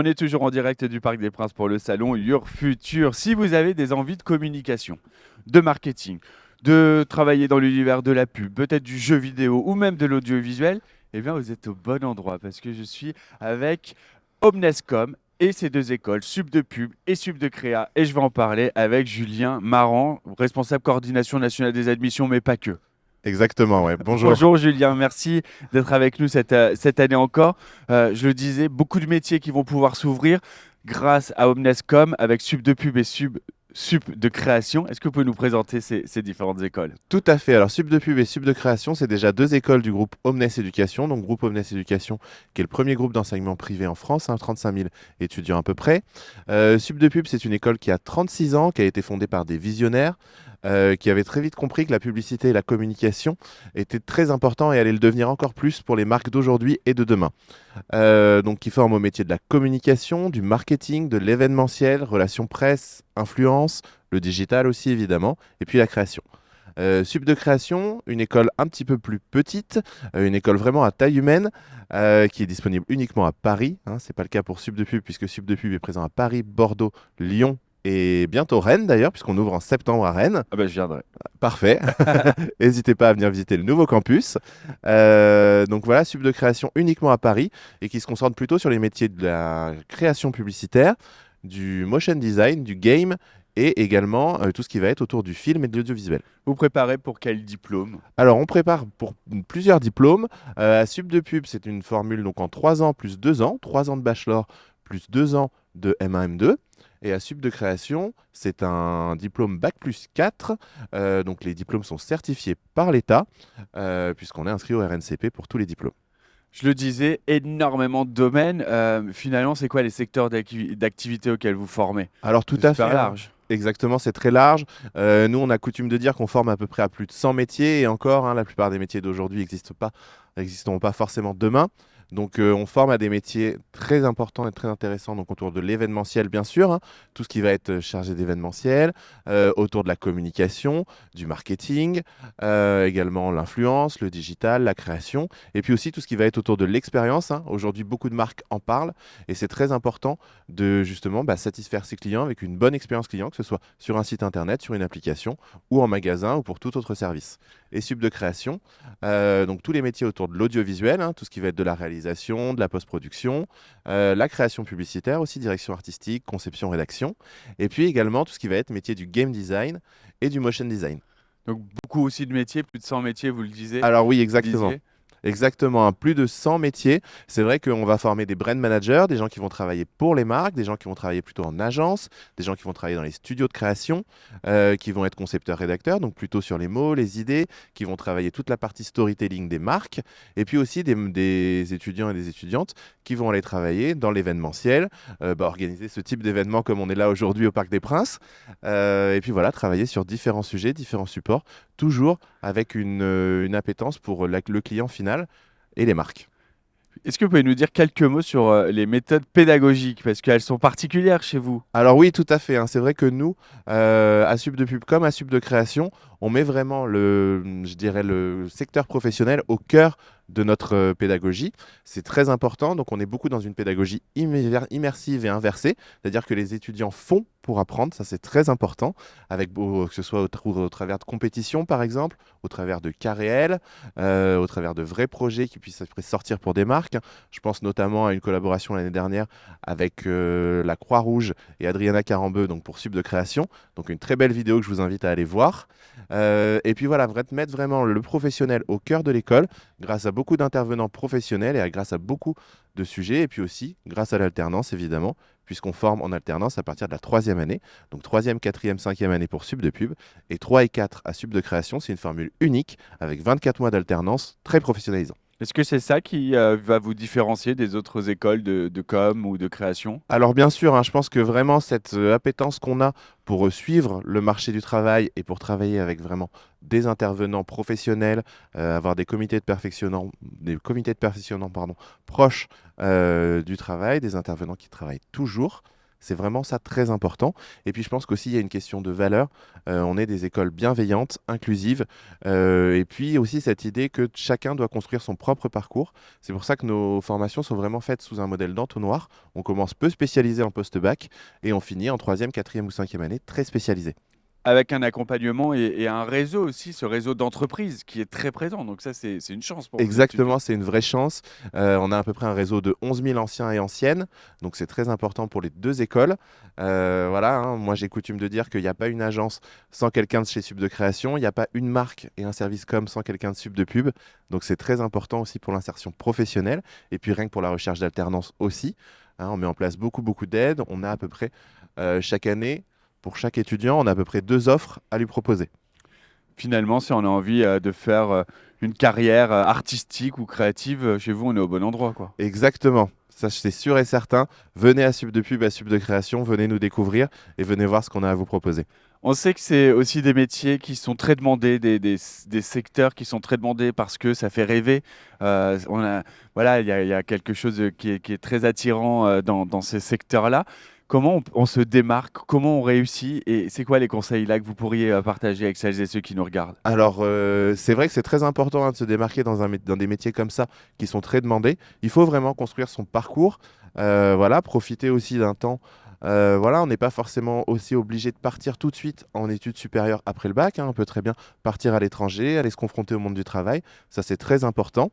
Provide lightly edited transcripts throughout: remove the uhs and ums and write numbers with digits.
On est toujours en direct du Parc des Princes pour le salon Your Future. Si vous avez des envies de communication, de marketing, de travailler dans l'univers de la pub, peut-être du jeu vidéo ou même de l'audiovisuel, eh bien vous êtes au bon endroit parce que je suis avec Omnescom et ces deux écoles, Sub de Pub et Sub de Créa. Et je vais en parler avec Julien Marant, responsable coordination nationale des admissions, mais pas que. Exactement, ouais. Bonjour. Bonjour Julien, merci d'être avec nous cette année encore. Je le disais, beaucoup de métiers qui vont pouvoir s'ouvrir grâce à Omnescom avec Sub de Pub et Sub de Création. Est-ce que vous pouvez nous présenter ces différentes écoles? Tout à fait. Alors, Sub de Pub et Sub de Création, c'est déjà deux écoles du groupe Omnes Éducation. Donc, groupe Omnes Éducation, qui est le premier groupe d'enseignement privé en France, 35 000 étudiants à peu près. Sub de Pub, c'est une école qui a 36 ans, qui a été fondée par des visionnaires, qui avaient très vite compris que la publicité et la communication étaient très importants et allaient le devenir encore plus pour les marques d'aujourd'hui et de demain. Donc, qui forment au métier de la communication, du marketing, de l'événementiel, relations presse, influence, le digital aussi évidemment, et puis la création. Sub de création, une école un petit peu plus petite, une école vraiment à taille humaine, qui est disponible uniquement à Paris. Hein, c'est pas le cas pour Sub de Pub, puisque Sub de Pub est présent à Paris, Bordeaux, Lyon et bientôt Rennes d'ailleurs, puisqu'on ouvre en septembre à Rennes. Ah ben je viendrai. Parfait. N'hésitez pas à venir visiter le nouveau campus. Donc voilà, Sub de création uniquement à Paris et qui se concentre plutôt sur les métiers de la création publicitaire, du motion design, du game et également tout ce qui va être autour du film et de l'audiovisuel. Vous préparez pour quel diplôme? Alors, on prépare pour plusieurs diplômes. À Sub de Pub, c'est une formule donc en 3 ans plus 2 ans, 3 ans de bachelor plus 2 ans de M1, M2. Et à Sub de Création, c'est un diplôme Bac plus 4. Donc, les diplômes sont certifiés par l'État, puisqu'on est inscrit au RNCP pour tous les diplômes. Je le disais, énormément de domaines. Finalement, c'est quoi les secteurs d'activité auxquels vous formez? Alors tout C'est à fait, super hein. large. Exactement, c'est très large. Nous, on a coutume de dire qu'on forme à peu près à plus de 100 métiers et encore, hein, la plupart des métiers d'aujourd'hui n'existeront pas forcément demain. Donc, on forme à des métiers très importants et très intéressants, donc autour de l'événementiel, bien sûr, hein, tout ce qui va être chargé d'événementiel, autour de la communication, du marketing, également l'influence, le digital, la création, et puis aussi tout ce qui va être autour de l'expérience, hein. Aujourd'hui, beaucoup de marques en parlent et c'est très important de justement satisfaire ses clients avec une bonne expérience client, que ce soit sur un site internet, sur une application ou en magasin ou pour tout autre service. Et Sub de création, donc tous les métiers autour de l'audiovisuel, hein, tout ce qui va être de la réalisation, de la post-production, la création publicitaire aussi, direction artistique, conception, rédaction, et puis également tout ce qui va être métier du game design et du motion design. Donc beaucoup aussi de métiers, plus de 100 métiers, vous le disiez. Alors oui, Vous exactement. disiez. Exactement, hein, plus de 100 métiers. C'est vrai qu'on va former des brand managers, des gens qui vont travailler pour les marques, des gens qui vont travailler plutôt en agence, des gens qui vont travailler dans les studios de création, qui vont être concepteurs-rédacteurs, donc plutôt sur les mots, les idées, qui vont travailler toute la partie storytelling des marques, et puis aussi des étudiants et des étudiantes qui vont aller travailler dans l'événementiel, organiser ce type d'événement comme on est là aujourd'hui au Parc des Princes, et puis voilà, travailler sur différents sujets, différents supports, toujours avec une appétence pour le client final et les marques. Est-ce que vous pouvez nous dire quelques mots sur les méthodes pédagogiques, parce qu'elles sont particulières chez vous? Alors oui, tout à fait, hein. C'est vrai que nous, à Sub de Pub comme à Sub de Création, on met vraiment je dirais le secteur professionnel au cœur de notre pédagogie. C'est très important, donc on est beaucoup dans une pédagogie immersive et inversée, c'est-à-dire que les étudiants font pour apprendre, ça c'est très important, que ce soit au travers de compétitions par exemple, au travers de cas réels, au travers de vrais projets qui puissent après sortir pour des marques. Je pense notamment à une collaboration l'année dernière avec la Croix-Rouge et Adriana Carambeu, donc pour Sub de Création. Donc une très belle vidéo que je vous invite à aller voir. Et puis voilà, mettre vraiment le professionnel au cœur de l'école, grâce à beaucoup d'intervenants professionnels et grâce à beaucoup de sujets. Et puis aussi grâce à l'alternance, évidemment, puisqu'on forme en alternance à partir de la troisième année. Donc troisième, quatrième, cinquième année pour Sub de Pub. Et 3 et 4 à Sub de Création. C'est une formule unique avec 24 mois d'alternance très professionnalisant. Est-ce que c'est ça qui va vous différencier des autres écoles de com ou de création? Alors bien sûr, hein, je pense que vraiment cette appétence qu'on a pour suivre le marché du travail et pour travailler avec vraiment des intervenants professionnels, avoir des comités de perfectionnants pardon, proches du travail, des intervenants qui travaillent toujours, C'est vraiment ça très important. Et puis je pense qu'aussi il y a une question de valeur. On est des écoles bienveillantes, inclusives, et puis aussi cette idée que chacun doit construire son propre parcours. C'est pour ça que nos formations sont vraiment faites sous un modèle d'entonnoir. On commence peu spécialisé en post-bac et on finit en troisième, quatrième ou cinquième année très spécialisé. Avec un accompagnement et un réseau aussi, ce réseau d'entreprises qui est très présent. Donc ça, c'est une chance pour vos étudiants. Exactement, c'est une vraie chance. On a à peu près un réseau de 11 000 anciens et anciennes, donc c'est très important pour les deux écoles. Voilà, hein, moi j'ai coutume de dire qu'il n'y a pas une agence sans quelqu'un de chez Sub de Création, il n'y a pas une marque et un service com sans quelqu'un de Sub de Pub. Donc c'est très important aussi pour l'insertion professionnelle et puis rien que pour la recherche d'alternance aussi. Hein, on met en place beaucoup d'aides. On a à peu près chaque année, pour chaque étudiant, on a à peu près 2 offres à lui proposer. Finalement, si on a envie de faire une carrière artistique ou créative, chez vous, on est au bon endroit, quoi. Exactement. Ça, c'est sûr et certain. Venez à Sub de Pub, à Sub de Création, venez nous découvrir et venez voir ce qu'on a à vous proposer. On sait que c'est aussi des métiers qui sont très demandés, des secteurs qui sont très demandés parce que ça fait rêver. Voilà, il y a quelque chose qui est très attirant dans ces secteurs-là. Comment on se démarque? Comment on réussit? Et c'est quoi les conseils là que vous pourriez partager avec celles et ceux qui nous regardent? Alors, c'est vrai que c'est très important hein, de se démarquer dans des métiers comme ça qui sont très demandés. Il faut vraiment construire son parcours. Voilà, profiter aussi d'un temps. Voilà, on n'est pas forcément aussi obligé de partir tout de suite en études supérieures après le bac, hein. On peut très bien partir à l'étranger, aller se confronter au monde du travail. Ça, c'est très important.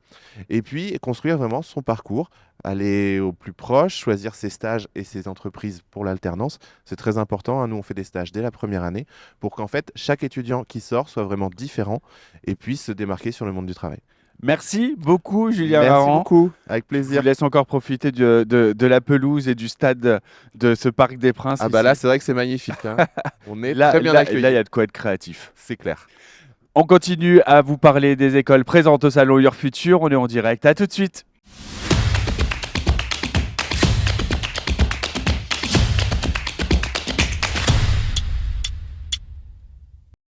Et puis, construire vraiment son parcours, aller au plus proche, choisir ses stages et ses entreprises pour l'alternance. C'est très important, hein. Nous, on fait des stages dès la première année pour qu'en fait, chaque étudiant qui sort soit vraiment différent et puisse se démarquer sur le monde du travail. Merci beaucoup, Julien Merci Raran. beaucoup, avec Je vous plaisir. laisse encore profiter de la pelouse et du stade de ce Parc des Princes Ah bah là, ici. c'est vrai que c'est magnifique, hein. On est Là, très bien là, accueillis, là, il y a de quoi être créatif. c'est clair. On continue à vous parler des écoles présentes au salon Your Future. On est en direct. À tout de suite.